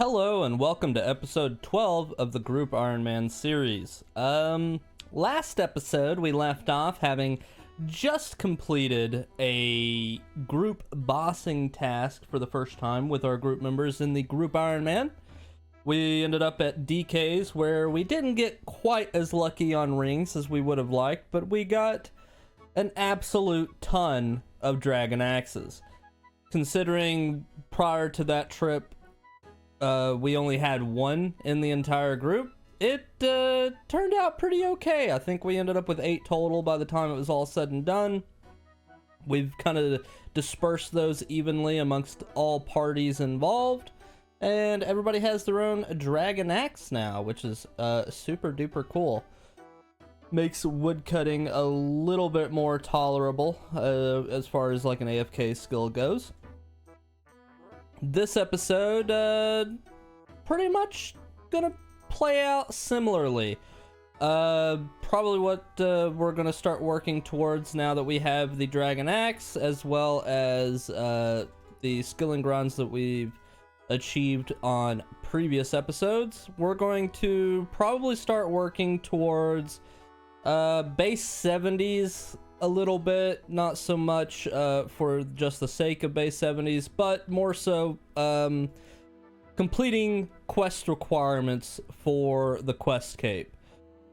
Hello and welcome to episode 12 of the Group Iron Man series. Last episode we left off having just completed a group bossing task for the first time with our group members in the Group Iron Man. We ended up at DK's where we didn't get quite as lucky on rings as we would have liked, but we got an absolute ton of dragon axes. Considering prior to that trip we only had one in the entire group, it turned out pretty okay. I think we ended up with 8 total by the time it was all said and done. We've kind of dispersed those evenly amongst all parties involved, and everybody has their own dragon axe now, which is super duper cool. Makes woodcutting a little bit more tolerable as far as like an AFK skill goes. This episode, pretty much gonna play out similarly. Probably what we're gonna start working towards now that we have the Dragon Axe, as well as the skilling grounds that we've achieved on previous episodes. We're going to probably start working towards base 70s a little bit, not so much for just the sake of base 70s, but more so completing quest requirements for the quest cape.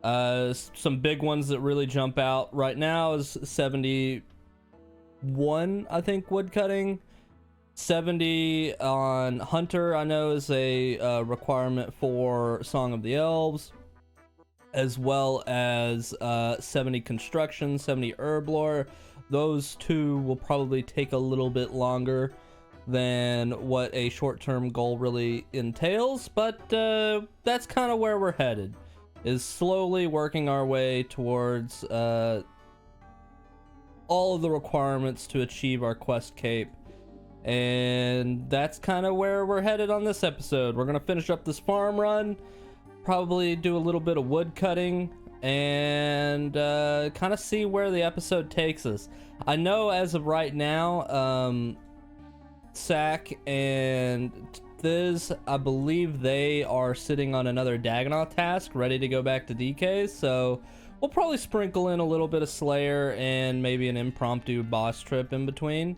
Some big ones that really jump out right now is 71, I think, woodcutting. 70 on Hunter, I know, is a requirement for Song of the Elves, as well as 70 construction, 70 herb lore. Those two will probably take a little bit longer than what a short-term goal really entails, but that's kind of where we're headed, is slowly working our way towards all of the requirements to achieve our quest cape. And that's kind of where we're headed on this episode. We're going to finish up this farm run, probably do a little bit of wood cutting, and kind of see where the episode takes us. I know as of right now, Sack and Thiz, I believe they are sitting on another Dagonoth task, ready to go back to DK's, so we'll probably sprinkle in a little bit of Slayer and maybe an impromptu boss trip in between.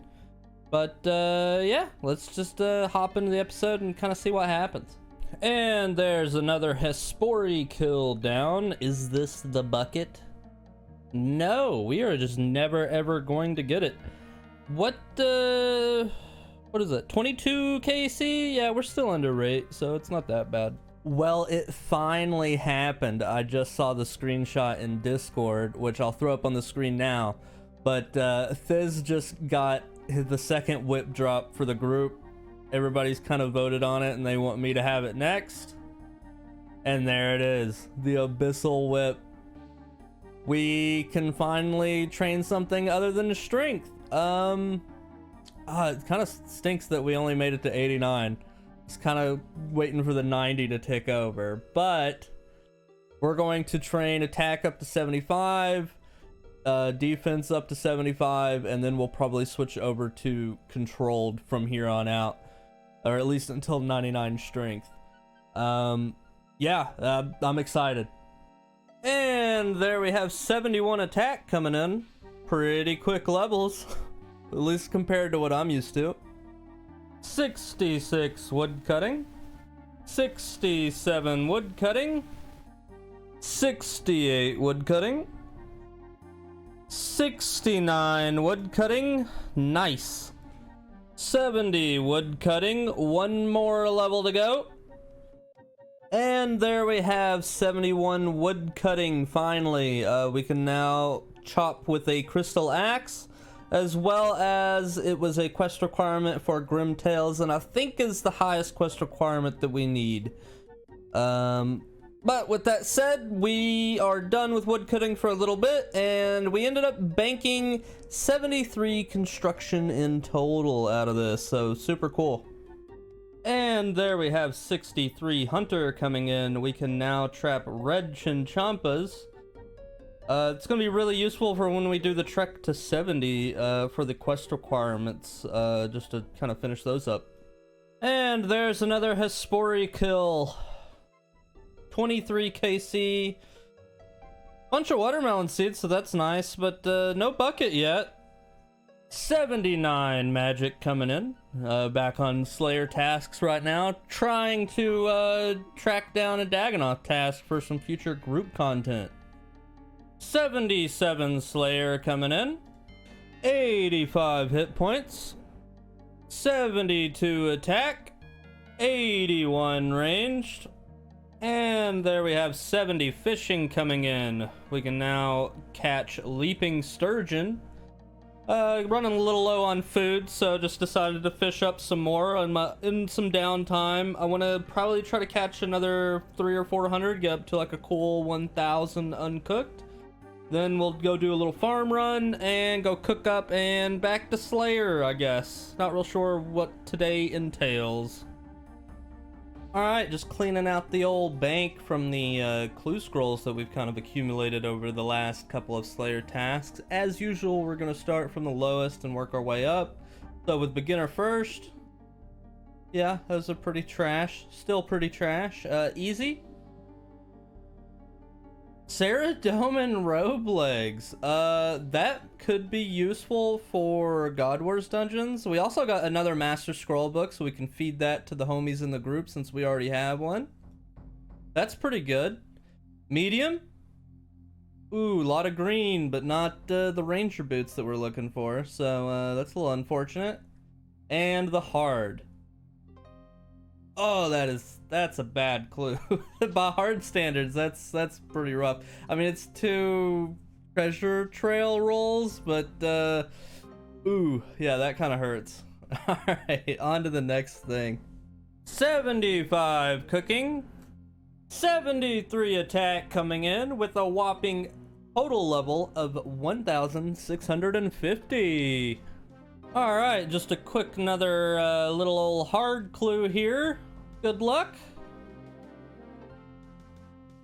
But yeah, let's just hop into the episode and kind of see what happens. And there's another Hespori kill down. Is this the bucket? No, we are just never ever going to get it. What is it? 22 KC? Yeah, we're still under rate, so it's not that bad. Well, it finally happened. I just saw the screenshot in Discord, which I'll throw up on the screen now. But Thiz just got the second whip drop for the group. Everybody's kind of voted on it and they want me to have it next. And there it is, the Abyssal Whip. We can finally train something other than the strength. It kind of stinks that we only made it to 89. It's kind of waiting for the 90 to tick over. But we're going to train attack up to 75, defense up to 75, and then we'll probably switch over to controlled from here on out. Or at least until 99 strength. Yeah, I'm excited. And there we have 71 attack coming in. Pretty quick levels, at least compared to what I'm used to. 66 wood cutting. 67 wood cutting. 68 wood cutting. 69 wood cutting. Nice. 70 wood cutting, one more level to go. And there we have 71 wood cutting finally. We can now chop with a crystal axe, as well as it was a quest requirement for Grimtails, and I think is the highest quest requirement that we need. But with that said, we are done with woodcutting for a little bit, and we ended up banking 73 construction in total out of this, so super cool. And there we have 63 Hunter coming in. We can now trap red Chinchampas. It's going to be really useful for when we do the trek to 70 for the quest requirements, just to kind of finish those up. And there's another Hespori kill. 23 KC. Bunch of watermelon seeds, so that's nice, but no bucket yet. 79 magic coming in. Back on Slayer tasks right now, trying to track down a Dagonoth task for some future group content. 77 Slayer coming in. 85 hit points. 72 attack. 81 ranged. And there we have 70 fishing coming in. We can now catch Leaping Sturgeon. Running a little low on food, so just decided to fish up some more in some downtime. I want to probably try to catch another 300 or 400, get up to like a cool 1,000 uncooked. Then we'll go do a little farm run and go cook up and back to Slayer, I guess. Not real sure what today entails. Alright, just cleaning out the old bank from the clue scrolls that we've kind of accumulated over the last couple of Slayer tasks. As usual, we're going to start from the lowest and work our way up. So with beginner first, yeah, those are pretty trash. Still pretty trash. Easy. Ceradomin robe legs. That could be useful for God Wars dungeons. We also got another Master Scroll book, so we can feed that to the homies in the group since we already have one. That's pretty good. Medium. Ooh, a lot of green, but not the ranger boots that we're looking for. So that's a little unfortunate. And the hard. Oh, that's a bad clue. By hard standards, that's pretty rough. I mean, it's 2 treasure trail rolls, but ooh, yeah, that kind of hurts. All right, on to the next thing. 75 cooking, 73 attack coming in with a whopping total level of 1,650. All right, just a quick another little old hard clue here. Good luck.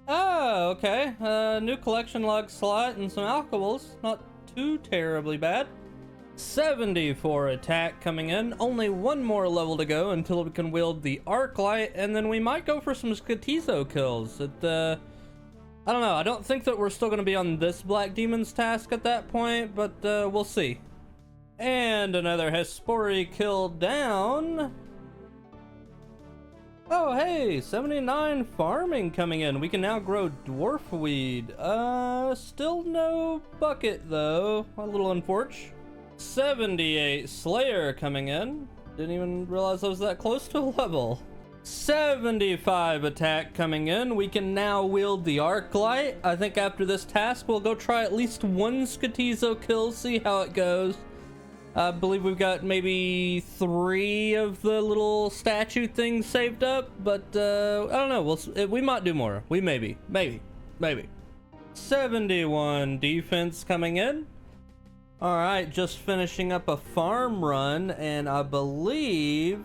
Oh, okay. New collection log slot and some alcohols. Not too terribly bad. 74 attack coming in. Only one more level to go until we can wield the arc light, and then we might go for some Skatizo kills. I don't know. I don't think that we're still going to be on this Black Demon's task at that point, but we'll see. And another Hespori kill down. Oh, hey, 79 farming coming in. We can now grow dwarf weed. Still no bucket, though. A little unfortunate. 78 Slayer coming in. Didn't even realize I was that close to a level. 75 attack coming in. We can now wield the arc light. I think after this task, we'll go try at least one Skatizo kill, see how it goes. I believe we've got maybe 3 of the little statue things saved up, but I don't know. We might do more. We maybe. 71 defense coming in. All right, just finishing up a farm run, and I believe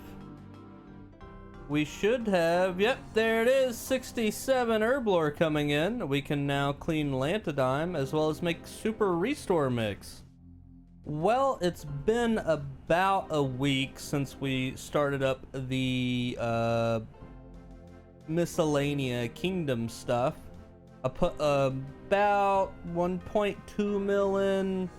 we should have. Yep, there it is. 67 herblore coming in. We can now clean Lantodime as well as make super restore mix. Well, it's been about a week since we started up the Miscellanea Kingdom stuff. I put about 1.2 million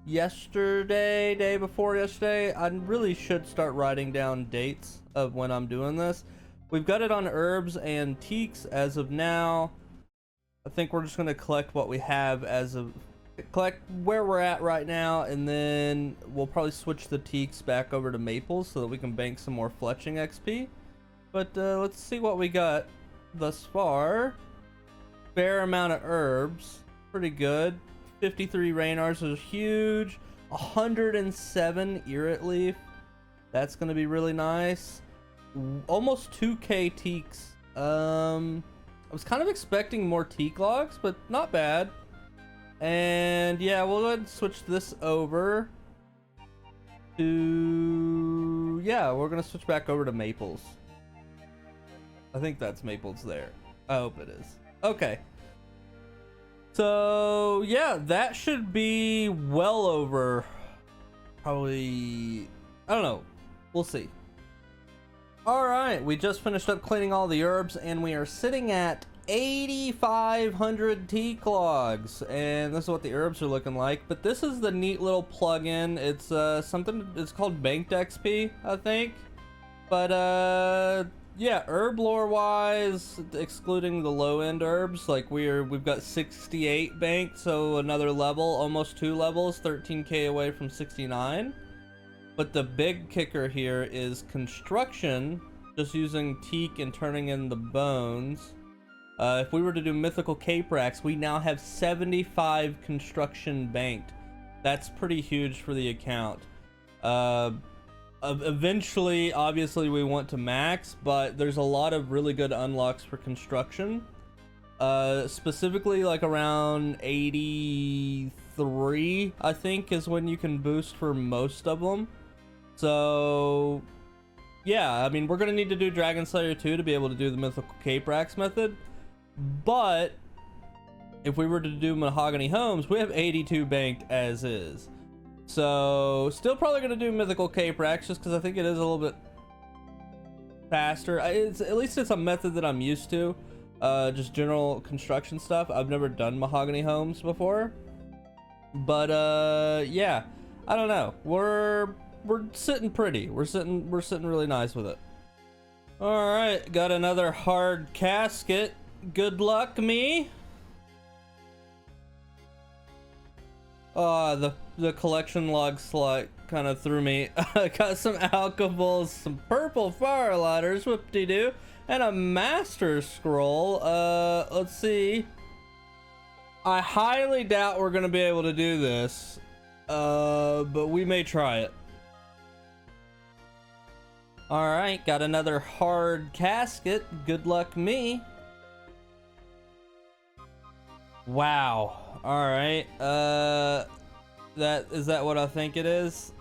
yesterday, day before yesterday. I really should start writing down dates of when I'm doing this. We've got it on herbs and teaks as of now. I think we're just going to collect what we have collect where we're at right now, and then we'll probably switch the teaks back over to maples so that we can bank some more fletching XP. But let's see what we got thus far. Fair amount of herbs, pretty good. 53 Raynars is huge. 107 Irrit Leaf, that's gonna be really nice. Almost 2k teaks. I was kind of expecting more teak logs, but not bad. And yeah, we'll go ahead and switch this over to, yeah, we're gonna switch back over to maples. I think that's maples there. I hope it is. Okay. So yeah, that should be well over, probably, I don't know, we'll see. Alright, we just finished up cleaning all the herbs, and we are sitting at 8,500 teak logs, and this is what the herbs are looking like. But this is the neat little plug-in. It's something, it's called banked XP, I think. But yeah, herb lore wise, excluding the low end herbs, like we've got 68 banked, so another level, almost 2 levels, 13k away from 69. But the big kicker here is construction, just using teak and turning in the bones. If we were to do mythical cape racks, we now have 75 construction banked. That's pretty huge for the account. Eventually, obviously, we want to max, but there's a lot of really good unlocks for construction. Specifically, like around 83, I think, is when you can boost for most of them. So, yeah, I mean, we're going to need to do Dragon Slayer 2 to be able to do the Mythical Cape Racks method. But, if we were to do Mahogany Homes, we have 82 banked as is. So, still probably going to do Mythical Cape Racks just because I think it is a little bit faster. At least it's a method that I'm used to. Just general construction stuff. I've never done Mahogany Homes before. But, yeah, I don't know. We're sitting pretty. We're sitting really nice with it. All right, got another hard casket. Good luck, me. The collection log slot kind of threw me. I got some alcohols, some purple fire lighters, whoop-de-doo, and a master scroll. Let's see. I highly doubt we're gonna be able to do this, but we may try it. Alright, got another hard casket. Good luck, me. Wow. Alright, is that what I think it is?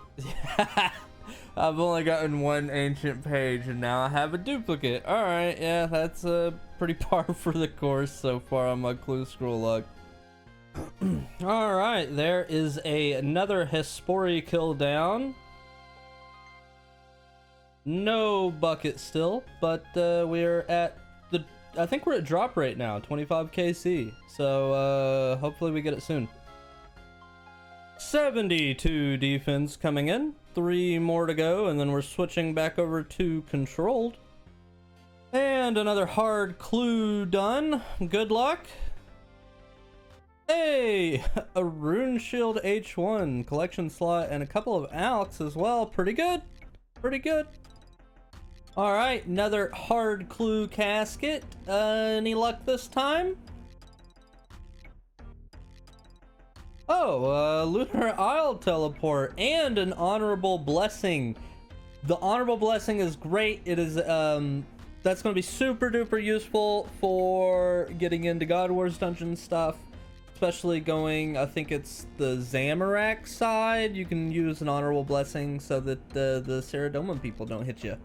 I've only gotten one ancient page and now I have a duplicate. Alright, yeah, that's pretty par for the course so far on my clue scroll log. Alright, there is another Hespori kill down. No bucket still, but we're at I think we're at drop rate now, 25 KC. So hopefully we get it soon. 72 defense coming in, 3 more to go, and then we're switching back over to controlled. And another hard clue done. Good luck. Hey, a rune shield H1 collection slot and a couple of alks as well. Pretty good. Pretty good. All right, another hard clue casket. Any luck this time? Oh, Lunar Isle teleport and an honorable blessing. The honorable blessing is great. It is that's going to be super duper useful for getting into God Wars dungeon stuff, especially going, I think it's the Zamorak side. You can use an honorable blessing so that the Saradomin people don't hit you.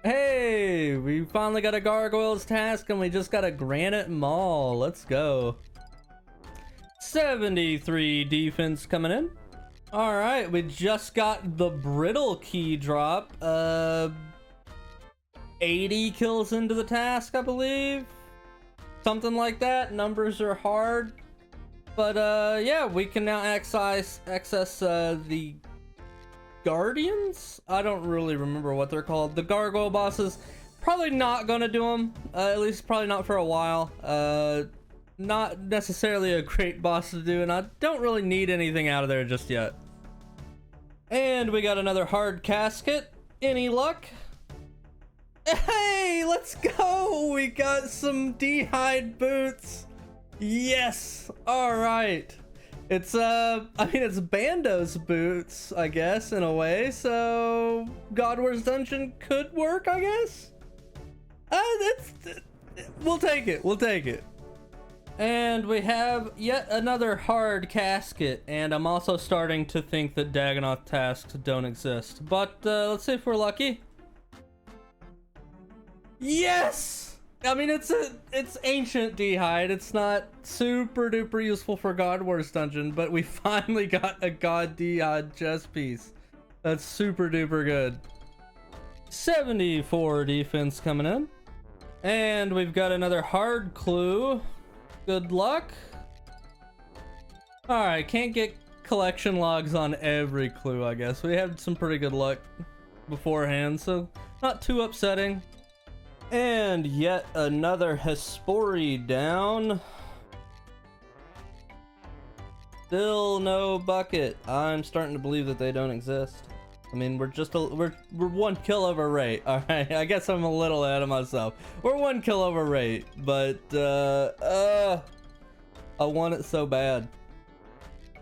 Hey, we finally got a Gargoyles task and we just got a Granite Maul. Let's go. 73 defense coming in. All right, we just got the Brittle key drop. 80 kills into the task, I believe. Something like that. Numbers are hard. But yeah, we can now access the Guardians? I don't really remember what they're called. The gargoyle bosses. Probably not gonna do them. At least probably not for a while. Not necessarily a great boss to do, and I don't really need anything out of there just yet. And we got another hard casket. Any luck? Hey, let's go! We got some D-hide boots. Yes! Alright. It's I mean, it's Bando's boots, I guess, in a way, so God Wars Dungeon could work, I guess. We'll take it. And we have yet another hard casket, and I'm also starting to think that Dagonoth tasks don't exist. But let's see if we're lucky. Yes! I mean, it's ancient D-hide. It's not super duper useful for God Wars Dungeon, but we finally got a God D-hide chess piece. That's super duper good. 74 defense coming in. And we've got another hard clue. Good luck. Alright, can't get collection logs on every clue, I guess. We had some pretty good luck beforehand, so not too upsetting. And yet another Hespori down. Still no bucket. I'm starting to believe that they don't exist. I mean, we're one kill over rate. All right, I guess I'm a little ahead of myself. We're one kill over rate, but I want it so bad.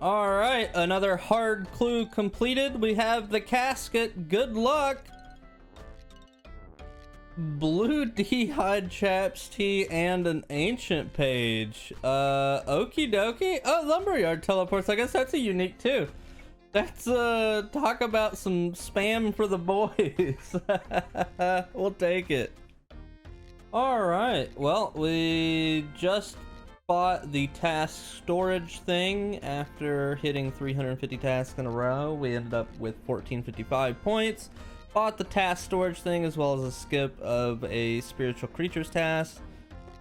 All right, another hard clue completed. We have the casket. Good luck. Blue D'hide Chaps Tea and an ancient page. Okie dokie. Oh, Lumberyard teleports. I guess that's a unique too. Let's talk about some spam for the boys. We'll take it. All right. Well, we just bought the task storage thing after hitting 350 tasks in a row. We ended up with 1455 points. Bought the task storage thing as well as a skip of a spiritual creatures task.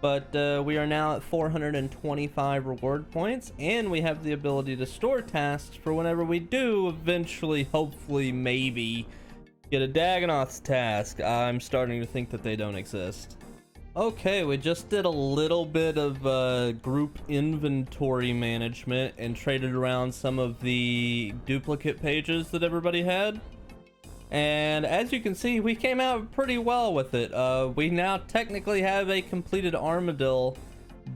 But we are now at 425 reward points, and we have the ability to store tasks for whenever we do eventually, hopefully, maybe get a Dagonoth's task. I'm starting to think that they don't exist. Okay, we just did a little bit of group inventory management and traded around some of the duplicate pages that everybody had. And as you can see, we came out pretty well with it. We now technically have a completed Armadillo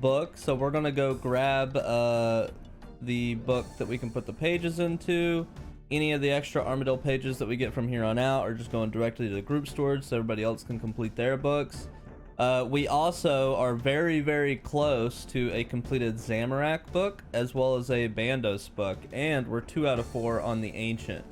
book, so we're gonna go grab the book that we can put the pages into. Any of the extra Armadillo pages that we get from here on out are just going directly to the group storage so everybody else can complete their books. We also are very, very close to a completed Zamorak book as well as a Bandos book, and we're 2 out of 4 on the Ancient.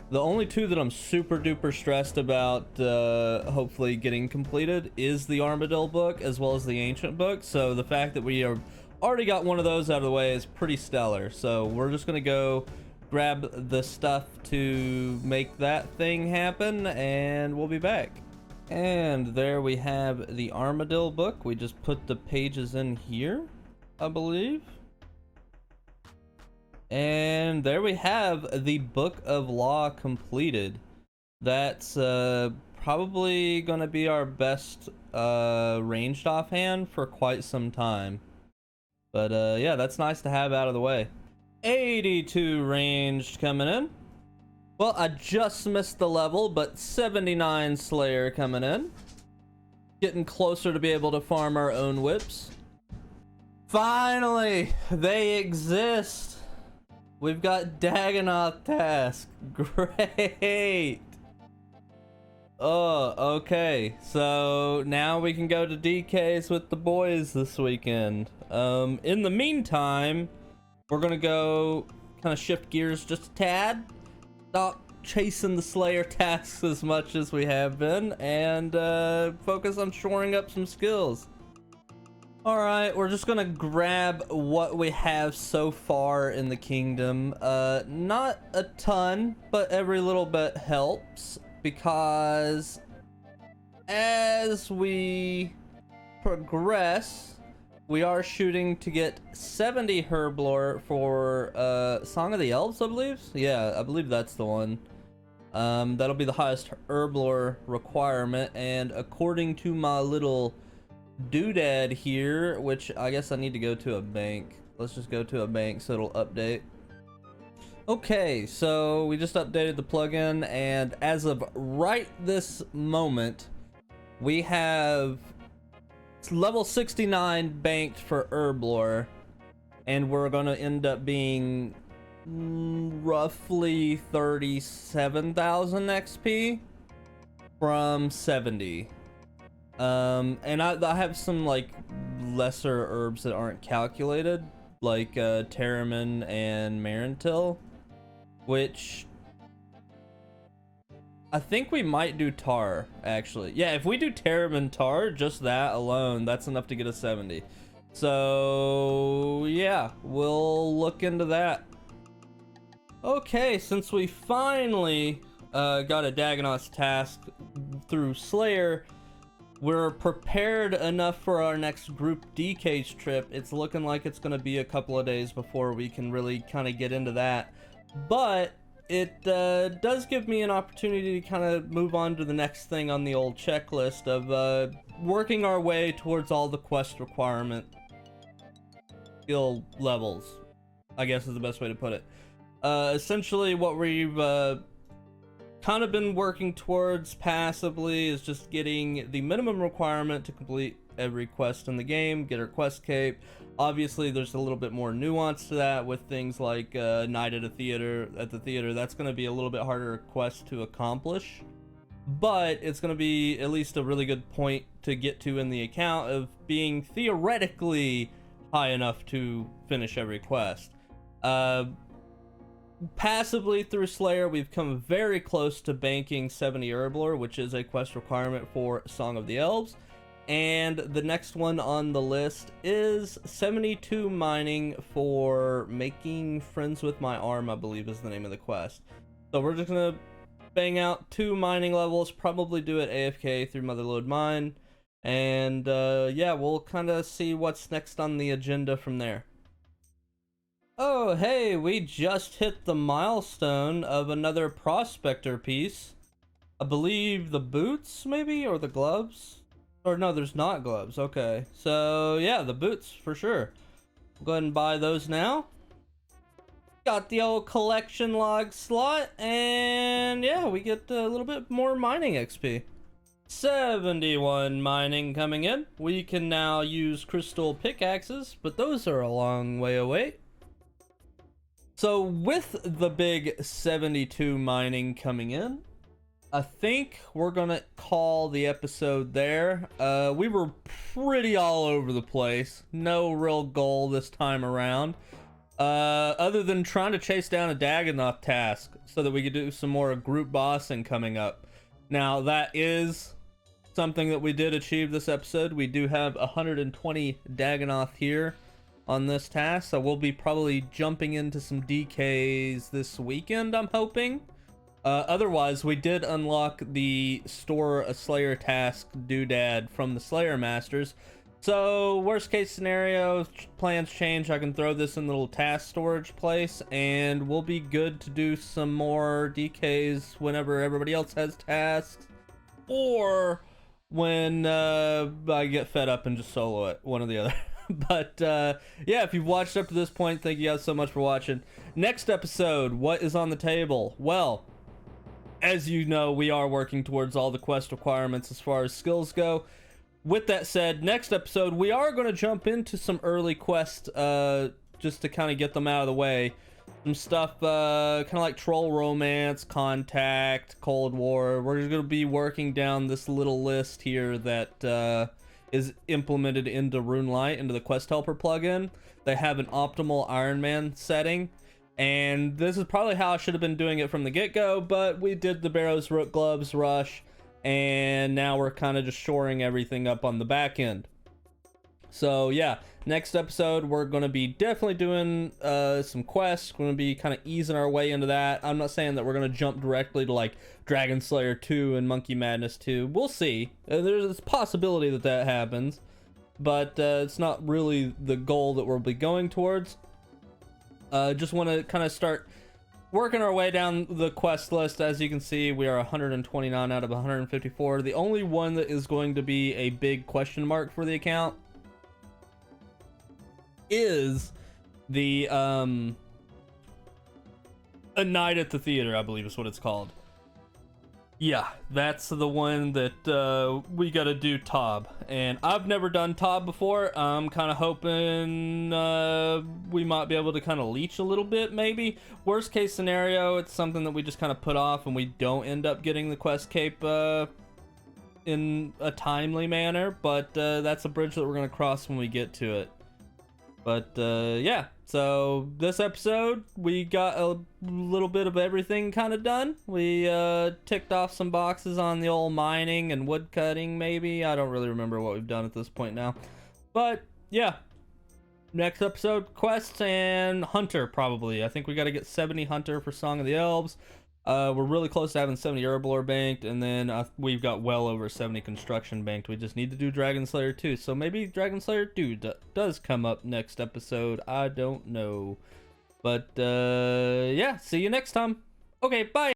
The only two that I'm super duper stressed about hopefully getting completed is the Armadillo book as well as the Ancient book. So the fact that we are already got one of those out of the way is pretty stellar. So we're just gonna go grab the stuff to make that thing happen and we'll be back. And there we have the Armadillo book. We just put the pages in here, I believe. And there we have the Book of Law completed. That's probably going to be our best ranged offhand for quite some time. But yeah, that's nice to have out of the way. 82 ranged coming in. Well, I just missed the level, but 79 Slayer coming in. Getting closer to be able to farm our own whips. Finally, they exist. We've got Dagonoth task. Great. Oh, okay. So now we can go to DK's with the boys this weekend. In the meantime, we're gonna go kind of shift gears just a tad. Stop chasing the Slayer tasks as much as we have been, and focus on shoring up some skills. Alright, we're just gonna grab what we have so far in the kingdom. Not a ton, but every little bit helps, because as we progress, we are shooting to get 70 Herblore for Song of the Elves, I believe? Yeah, I believe that's the one. That'll be the highest Herblore requirement, and according to my little doodad here, which I guess I need to go to a bank. Let's just go to a bank so it'll update. Okay, so we just updated the plugin, and as of right this moment, we have level 69 banked for Herblore, and we're gonna end up being roughly 37,000 XP from 70. And I have some like lesser herbs that aren't calculated, like Terramin and Marintil, which I think we might do Tar, actually. Yeah, if we do Terramin Tar, just that alone, that's enough to get a 70. So yeah, we'll look into that. Okay, since we finally got a Dagonoth task through Slayer, we're prepared enough for our next group DK's trip. It's looking like it's going to be a couple of days before we can really kind of get into that. But it does give me an opportunity to kind of move on to the next thing on the old checklist of working our way towards all the quest requirement skill levels, I guess is the best way to put it. Essentially what we've kind of been working towards passively is just getting the minimum requirement to complete every quest in the game, get our quest cape. Obviously there's a little bit more nuance to that with things like night at the theater. That's going to be a little bit harder quest to accomplish, but it's going to be at least a really good point to get to in the account of being theoretically high enough to finish every quest. Passively through Slayer, we've come very close to banking 70 Herblore, which is a quest requirement for Song of the Elves. And the next one on the list is 72 mining for making friends with my arm, I believe is the name of the quest. So we're just gonna bang out 2 mining levels, probably do it AFK through Motherlode Mine. And yeah, we'll kind of see what's next on the agenda from there. Oh, hey, we just hit the milestone of another prospector piece. I believe the boots, maybe, or the gloves? Or no, there's not gloves. Okay, so yeah, the boots for sure. Go ahead and buy those now. Got the old collection log slot, and yeah, we get a little bit more mining XP. 71 mining coming in. We can now use crystal pickaxes, but those are a long way away. So with the big 72 mining coming in, I think we're gonna call the episode there. We were pretty all over the place. No real goal this time around. Other than trying to chase down a Dagonoth task so that we could do some more group bossing coming up. Now that is something that we did achieve this episode. We do have 120 Dagonoth here on this task, so we'll be probably jumping into some DKs this weekend, I'm hoping. Otherwise, we did unlock the store a Slayer task doodad from the Slayer Masters. So, worst case scenario, plans change, I can throw this in the little task storage place, and we'll be good to do some more DKs whenever everybody else has tasks, or when I get fed up and just solo it, one or the other. But yeah, if you've watched up to this point, thank you guys so much for watching. Next episode, what is on the table? Well, as you know, we are working towards all the quest requirements as far as skills go. With that said, next episode, we are going to jump into some early quests just to kind of get them out of the way. Some stuff kind of like Troll Romance, Contact, Cold War. We're just going to be working down this little list here that is implemented into RuneLite, into the Quest Helper plugin. They have an optimal Iron Man setting, and this is probably how I should have been doing it from the get-go, but we did the Barrow's Root Gloves rush, and now we're kind of just shoring everything up on the back end. So yeah, next episode we're going to be definitely doing some quests. We're going to be kind of easing our way into that. I'm not saying that we're going to jump directly to like Dragon Slayer 2 and Monkey Madness 2. We'll see. There's a possibility that that happens, but it's not really the goal that we'll be going towards. Just want to kind of start working our way down the quest list. As you can see, we are 129 out of 154. The only one that is going to be a big question mark for the account is the A Night at the Theater, I believe is what it's called. Yeah, that's the one that we gotta do Tob, and I've never done Tob before. I'm kind of hoping we might be able to kind of leech a little bit, maybe. Worst case scenario, it's something that we just kind of put off and we don't end up getting the quest cape in a timely manner, but that's a bridge that we're gonna cross when we get to it. But yeah, so this episode we got a little bit of everything kind of done. We ticked off some boxes on the old mining and wood cutting, maybe. I don't really remember what we've done at this point now. But yeah, next episode, quests and Hunter probably. I think we got to get 70 Hunter for Song of the Elves. We're really close to having 70 Herblore banked, and then we've got well over 70 construction banked. We just need to do Dragon Slayer 2. So maybe Dragon Slayer 2 does come up next episode. I don't know. But yeah, see you next time. Okay, bye.